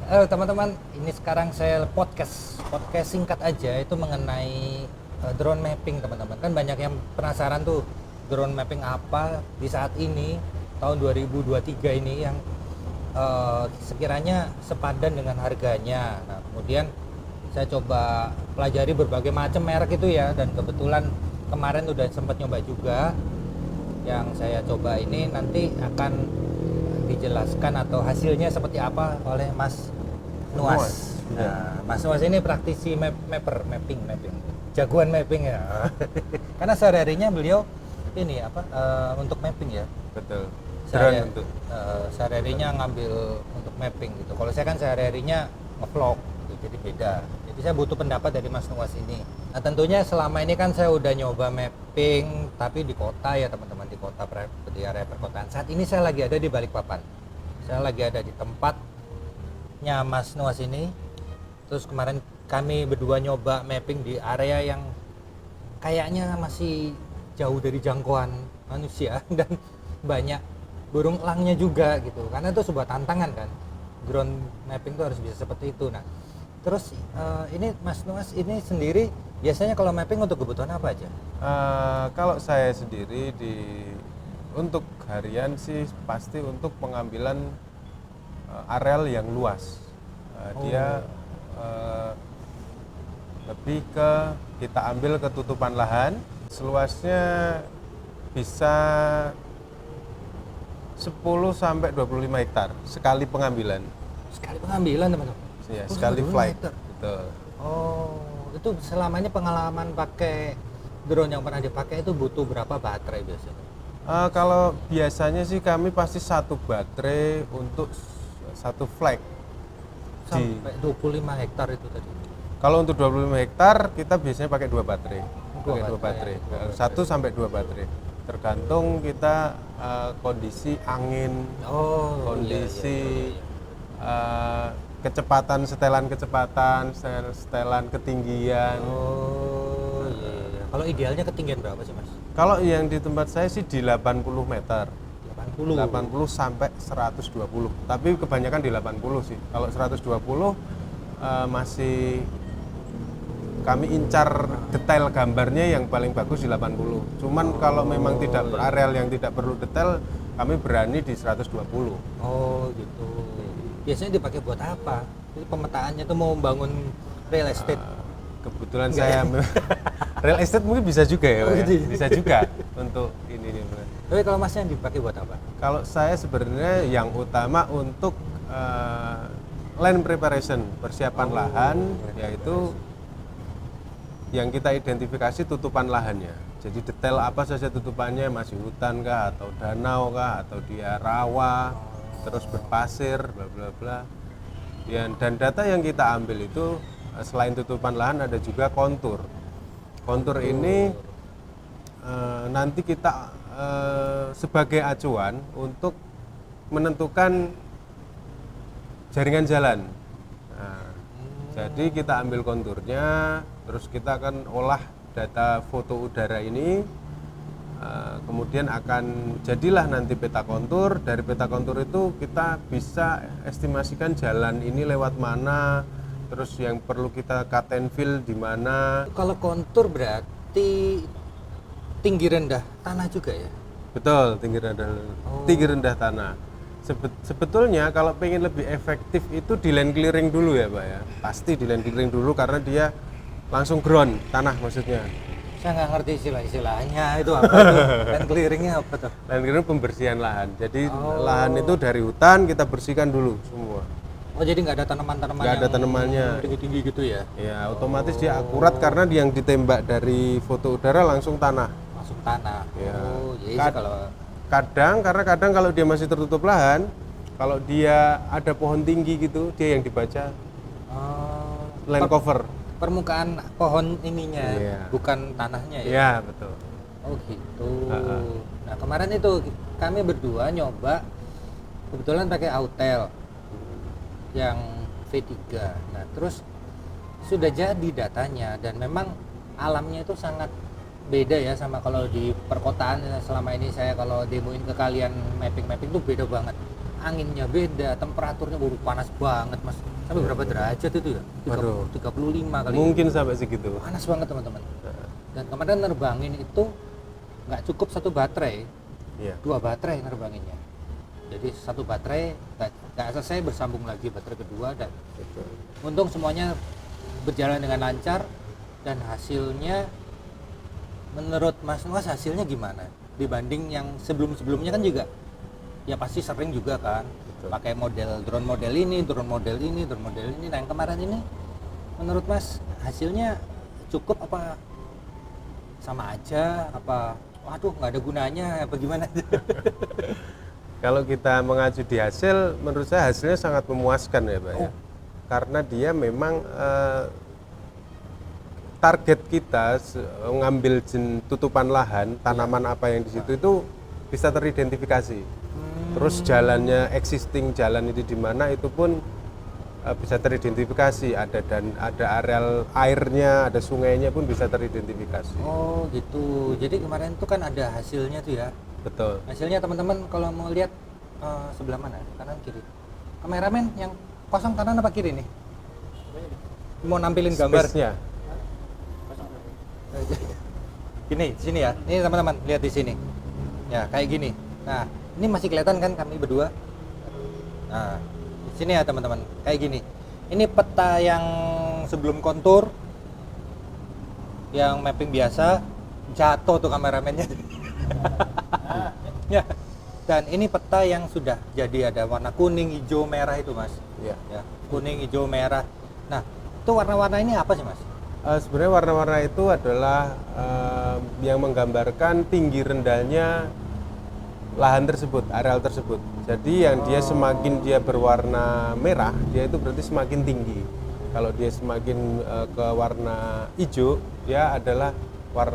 Teman-teman, ini sekarang saya podcast singkat aja itu mengenai drone mapping teman-teman. Kan banyak yang penasaran tuh drone mapping apa di saat ini tahun 2023 ini yang sekiranya sepadan dengan harganya. Nah, kemudian saya coba pelajari berbagai macam merek itu ya, dan kebetulan kemarin udah sempat nyoba juga. Yang saya coba ini nanti akan dijelaskan atau hasilnya seperti apa oleh Mas Nuas. Nah, Mas Nuas ini praktisi mapping, jagoan mapping ya. Karena sehari-harinya beliau ini untuk mapping ya. Betul. Sehari-harinya ngambil untuk mapping gitu. Kalau saya kan sehari-harinya ngevlog, gitu, jadi beda. Jadi saya butuh pendapat dari Mas Nuas ini. Nah, tentunya selama ini kan saya udah nyoba mapping, tapi di kota ya teman-teman, di kota, di area perkotaan. Saat ini saya lagi ada di Balikpapan. Saya lagi ada di tempatnya Mas Nuas ini. Terus kemarin kami berdua nyoba mapping di area yang kayaknya masih jauh dari jangkauan manusia dan banyak burung elangnya juga gitu. Karena itu sebuah tantangan kan. Drone mapping itu harus bisa seperti itu. Nah, terus ini Mas Nuas ini sendiri biasanya kalau mapping untuk kebutuhan apa aja? Kalau saya sendiri untuk harian sih pasti untuk pengambilan areal yang luas. Dia lebih ke kita ambil ketutupan lahan, seluasnya bisa 10 sampai 25 hektar sekali pengambilan. Sekali pengambilan teman-teman. Ya, sekali flight. Betul. Oh, itu selamanya pengalaman pakai drone yang pernah dipakai itu butuh berapa baterai biasanya? Kalau biasanya sih kami pasti satu baterai untuk satu flight. Sampai 25 hektar itu tadi. Kalau untuk 25 hektar kita biasanya pakai dua baterai. Dua Dua baterai. baterai. 1 sampai 2 baterai. Tergantung kita kondisi angin, kondisi kecepatan, setelan ketinggian. Kalau idealnya ketinggian berapa sih, Mas? Kalau yang di tempat saya sih di 80 meter. 80 sampai 120. Tapi kebanyakan di 80 sih. Kalau 120 masih kami incar detail gambarnya yang paling bagus di 80. Cuman kalau memang tidak areal yang tidak perlu detail, kami berani di 120. Oh, gitu. Biasanya dipakai buat apa? Jadi pemetaannya tuh mau membangun real estate. Kebetulan saya real estate mungkin bisa juga ya, Pak, ya? Gitu. Bisa juga untuk ini nih. Tapi kalau Masnya dipakai buat apa? Kalau saya sebenarnya yang utama untuk land preparation, persiapan lahan, yaitu yang kita identifikasi tutupan lahannya. Jadi detail apa saja tutupannya, masih hutan kah, atau danau kah, atau dia rawa, terus berpasir, bla bla bla. Dan data yang kita ambil itu selain tutupan lahan ada juga kontur. Kontur ini nanti kita sebagai acuan untuk menentukan jaringan jalan. Nah, jadi kita ambil konturnya, terus kita akan olah data foto udara ini, kemudian akan jadilah nanti peta kontur. Dari peta kontur itu kita bisa estimasikan jalan ini lewat mana, terus yang perlu kita cut and fill di mana. Kalau kontur berarti tinggi rendah tanah juga ya? Betul, tinggi rendah tanah. Sebetulnya kalau pengen lebih efektif itu di land clearing dulu ya, Pak ya. Pasti di land clearing dulu karena dia langsung ground tanah maksudnya. Saya nggak ngerti istilah-istilahnya itu apa tuh? Land clearingnya apa tuh? Land clearing pembersihan lahan. Jadi lahan itu dari hutan kita bersihkan dulu semua. Oh, jadi nggak ada tanaman-tanaman Nggak ada tanamannya. tinggi-tinggi gitu ya? Ya, otomatis dia akurat karena yang ditembak dari foto udara langsung tanah. Masuk tanah. Ya. Oh, jadi sih kalau Kadang kalau dia masih tertutup lahan, kalau dia ada pohon tinggi gitu, dia yang dibaca land cover. Permukaan pohon ininya, Iya. bukan tanahnya ya? Iya, betul. Oh gitu. Nah, kemarin itu kami berdua nyoba, kebetulan pakai Autel yang V3. Nah, terus sudah jadi datanya dan memang alamnya itu sangat beda ya sama kalau di perkotaan. Selama ini saya kalau demoin ke kalian mapping tuh beda banget. Anginnya beda, temperaturnya baru panas banget, Mas. Sampai berapa derajat itu ya? Waduh. 35 kali. Mungkin sampai segitu. Panas banget teman-teman. Dan kemarin nerbangin itu nggak cukup satu baterai, Iya. 2 baterai nerbanginnya. Jadi satu baterai nggak selesai, bersambung lagi baterai kedua, dan Betul. untung semuanya berjalan dengan lancar. Dan hasilnya menurut Mas Nuwas hasilnya gimana? Dibanding yang sebelum-sebelumnya kan juga ya pasti sering juga kan. Betul. Pakai drone model ini. Nah yang kemarin ini menurut Mas hasilnya cukup apa sama aja, apa waduh nggak ada gunanya apa gimana? Kalau kita mengacu di hasil, menurut saya hasilnya sangat memuaskan ya Pak ya. Karena dia memang target kita ngambil tutupan lahan, tanaman apa yang di situ itu bisa teridentifikasi. Terus jalannya, existing jalan itu di mana itu pun bisa teridentifikasi. Ada areal airnya, ada sungainya pun bisa teridentifikasi. Oh gitu. Jadi kemarin tuh kan ada hasilnya tuh ya. Betul. Hasilnya teman-teman kalau mau lihat sebelah mana? Kanan kiri. Kameramen yang kosong kanan apa kiri nih? Mau nampilin gambar. Space-nya. Gini, di sini ya. Ini teman-teman lihat di sini. Ya, kayak gini. Nah, ini masih kelihatan kan kami berdua? Nah, di sini ya teman-teman. Kayak gini. Ini peta yang sebelum kontur, yang mapping biasa, jatuh tuh kameramennya. Ya. Dan ini peta yang sudah jadi ada warna kuning, hijau, merah itu, Mas. Ya. Ya, kuning, hijau, merah. Nah, itu warna-warna ini apa sih, Mas? Sebenarnya warna-warna itu adalah yang menggambarkan tinggi rendahnya lahan tersebut, areal tersebut. Jadi yang dia semakin dia berwarna merah, dia itu berarti semakin tinggi. Kalau dia semakin ke warna hijau, dia adalah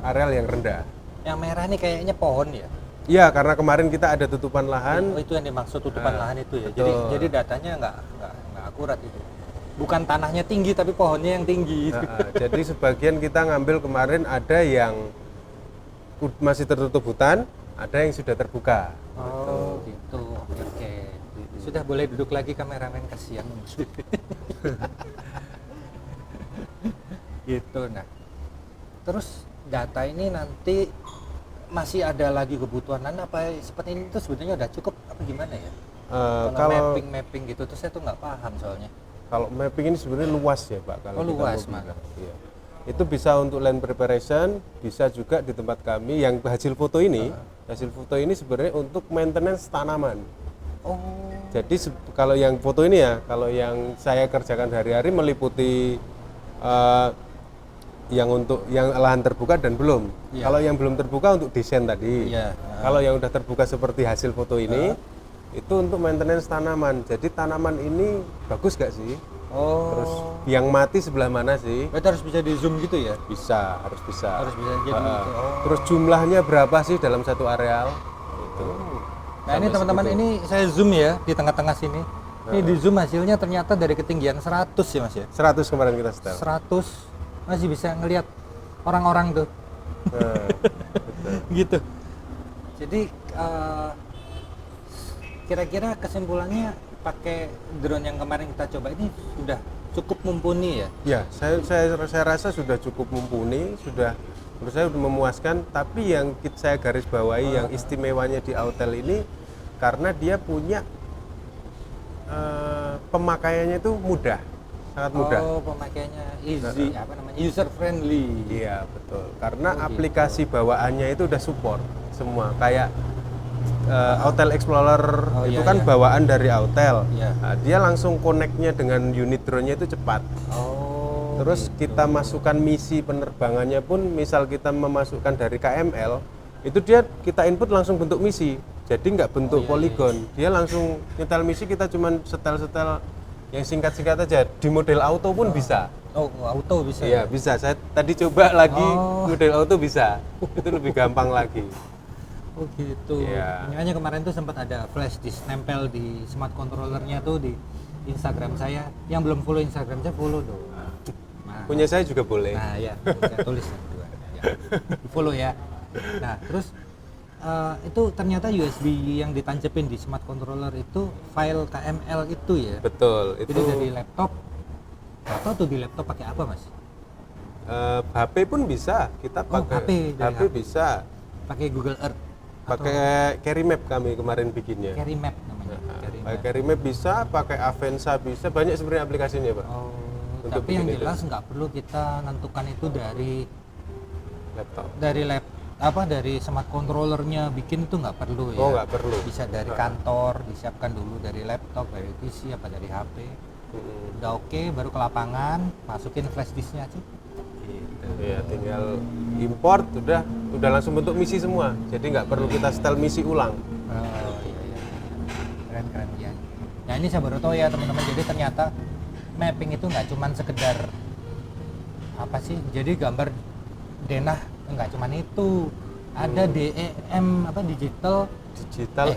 areal yang rendah. Yang merah ini kayaknya pohon ya? Iya, karena kemarin kita ada tutupan lahan. Oh, itu yang dimaksud tutupan lahan itu ya. betul. Jadi datanya nggak akurat itu. Bukan tanahnya tinggi tapi pohonnya yang tinggi. Jadi sebagian kita ngambil kemarin ada yang masih tertutup hutan, ada yang sudah terbuka. Oh gitu. Oke. Sudah boleh duduk lagi kameramen, kasihan. Gitu. Nah, terus data ini nanti masih ada lagi kebutuhan apa seperti ini tuh sebenarnya udah cukup apa gimana ya? Kalau mapping gitu tuh saya tuh nggak paham soalnya. Kalau mapping ini sebenarnya luas ya Pak. Kalau kita luas mau Mas. Iya. Itu bisa untuk land preparation, bisa juga di tempat kami yang hasil foto ini. Hasil foto ini sebenarnya untuk maintenance tanaman. Oh. Jadi kalau yang foto ini ya, kalau yang saya kerjakan hari-hari meliputi yang untuk yang lahan terbuka dan belum. Iya. Kalau yang belum terbuka untuk desain tadi. Iya. Kalau yang udah terbuka seperti hasil foto ini, itu untuk maintenance tanaman. Jadi tanaman ini bagus gak sih? Oh. Terus yang mati sebelah mana sih? Berarti harus bisa di zoom gitu ya? Bisa, harus bisa. Harus bisa jadi gitu. Oh. Terus jumlahnya berapa sih dalam satu areal? Itu. Nah ini teman-teman, ini saya zoom ya di tengah-tengah sini. Ini di zoom hasilnya ternyata dari ketinggian 100 ya Mas ya? 100 kemarin kita setel. 100 masih bisa ngelihat orang-orang tuh. Betul. Gitu. Jadi kira-kira kesimpulannya pakai drone yang kemarin kita coba ini sudah cukup mumpuni ya? Ya, saya rasa sudah cukup mumpuni, sudah menurut saya sudah memuaskan. Tapi yang saya garis bawahi yang istimewanya di Autel ini karena dia punya pemakaiannya itu mudah, sangat mudah. Oh, pemakaiannya easy, apa namanya, user friendly. Iya betul, karena aplikasi bawaannya itu udah support semua. Kayak Autel Explorer itu kan bawaan dari Autel. Iya. Nah, dia langsung connect-nya dengan unit drone-nya itu cepat. Oh. Terus kita masukkan misi penerbangannya pun, misal kita memasukkan dari KML, itu dia kita input langsung bentuk misi. Jadi nggak bentuk poligon. Dia langsung nyetel misi, kita cuman setel-setel yang singkat-singkat aja. Di model auto pun bisa. Oh, auto bisa. Iya, bisa. Saya tadi coba lagi model auto bisa. Itu lebih gampang lagi. Oh gitu. Iya. Makanya kemarin tuh sempat ada flash disk nempel di smart controllernya tuh di Instagram saya. Yang belum follow Instagram saya follow dong. Nah, Punya saya juga boleh. nah ya, saya tulis yang kedua. Ya. Di follow ya. Nah terus itu ternyata USB yang ditancepin di smart controller itu file KML itu ya. Betul, Jadi itu dari laptop, atau tuh di laptop pakai apa mas? HP pun bisa, kita Oh, pakai HP, dari HP HP. bisa, Pakai Google Earth? pakai Carry Map kami kemarin bikinnya. Carry Map namanya. Carry Pakai Map. Carry Map bisa, pakai Avanza bisa, banyak sebenarnya aplikasinya Pak. Oh, Untuk tapi yang bikin itu. jelas nggak perlu kita nentukan itu Laptop. dari smart controllernya bikin itu nggak perlu ya. Oh nggak perlu. Bisa dari kantor, disiapkan dulu dari laptop, dari PC apa dari HP. Mm-mm. Udah oke, baru ke lapangan, masukin flash disknya aja. Gitu. Iya, tinggal import udah langsung bentuk misi semua. Jadi nggak perlu kita setel misi ulang. Oh iya iya. Keren ya. Nah ini saya baru tahu ya teman-teman. Jadi ternyata mapping itu nggak cuman sekedar apa sih? Jadi gambar denah nggak cuman itu. Ada DEM apa Digital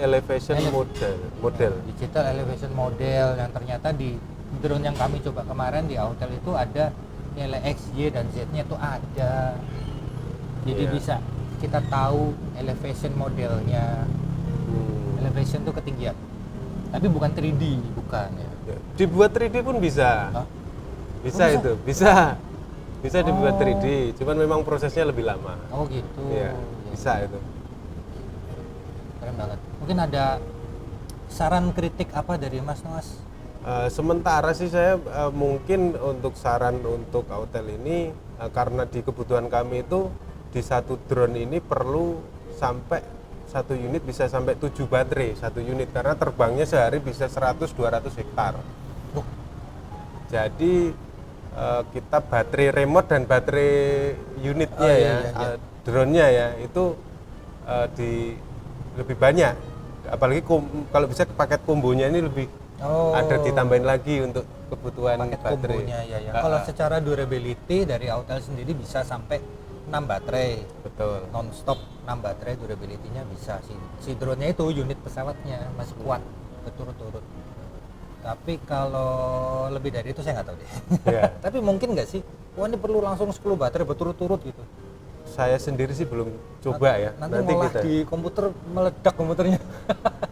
Elevation Model. Digital Elevation Model yang ternyata di drone yang kami coba kemarin di hotel itu ada nilai X, Y dan Z-nya itu ada. Jadi Iya. bisa kita tahu elevation modelnya. Elevation itu ketinggian. Tapi bukan 3D, bukan ya. Ya, dibuat 3D pun bisa. Hah? Bisa Oh, bisa? itu, bisa. Bisa dibuat Oh. 3D, cuman memang prosesnya lebih lama. Oh gitu. Iya, Ya. bisa itu. Keren banget. Mungkin ada saran kritik apa dari Mas Noas? Sementara sih saya mungkin untuk saran untuk hotel ini karena di kebutuhan kami itu di satu drone ini perlu sampai satu unit bisa sampai 7 baterai satu unit karena terbangnya sehari bisa 100-200 hektar. Oh, Jadi kita baterai remote dan baterai unitnya Oh, iya, ya, iya, iya. drone-nya ya itu lebih banyak. Apalagi kalau bisa paket kombonya ini lebih oh. ada ditambahin lagi untuk kebutuhan Paket baterai. kombonya ya ya. Kalau secara durability dari Autel sendiri bisa sampai 6 baterai. Betul. Non-stop 6 baterai durability-nya bisa sih. Si drone-nya itu unit pesawatnya masih kuat berturut-turut. Tapi kalau lebih dari itu saya nggak tahu deh. Ya. Tapi mungkin nggak sih? Wah ini perlu langsung 10 baterai berturut-turut gitu. Saya sendiri sih belum coba ya. Nanti ngolah kita. di komputer meledak komputernya.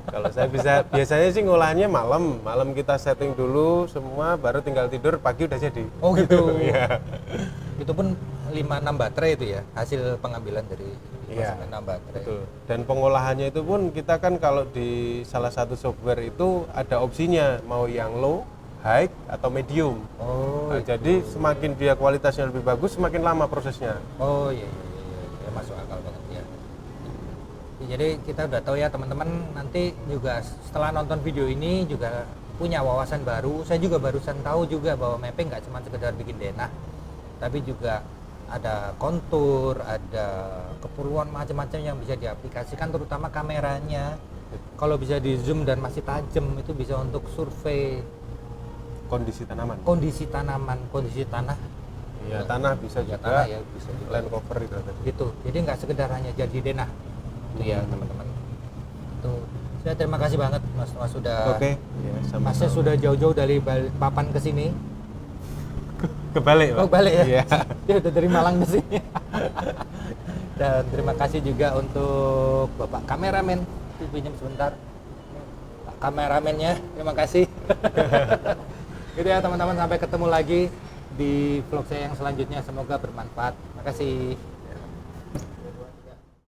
Kalau saya bisa biasanya sih ngolahnya malam kita setting dulu semua baru tinggal tidur pagi udah jadi. Oh gitu. Iya. Itu pun 5-6 baterai itu ya hasil pengambilan dari Iya, 6 baterai. Betul. Dan pengolahannya itu pun kita kan kalau di salah satu software itu ada opsinya mau yang low, high atau medium. Oh, Nah, jadi semakin dia kualitasnya lebih bagus semakin lama prosesnya. oh iya, ya, masuk akal banget ya. Jadi kita udah tahu ya teman-teman, nanti juga setelah nonton video ini juga punya wawasan baru. Saya juga barusan tahu juga bahwa mapping nggak cuma sekedar bikin denah, tapi juga ada kontur, ada keperluan macam-macam yang bisa diaplikasikan, terutama kameranya. Kalau bisa di zoom dan masih tajam itu bisa untuk survei Kondisi tanaman. kondisi tanaman, kondisi tanah. Iya, tanah bisa Ya, juga. tanah ya bisa juga. Land cover itu tadi. Gitu. Jadi nggak sekedar hanya jadi denah. Itu ya teman-teman. Itu. Saya terima kasih banget Mas Noah sudah. Oke. Ya, sama. Masnya sudah jauh-jauh dari Papan ke sini. Kebalik, Pak. Oh balik ya. Iya. Dia udah dari Malang ke sini. Dan terima kasih juga untuk Bapak kameramen. Pinjam sebentar. Pak kameramennya, terima kasih. Gitu ya teman-teman, sampai ketemu lagi di vlog saya yang selanjutnya, semoga bermanfaat. Terima kasih.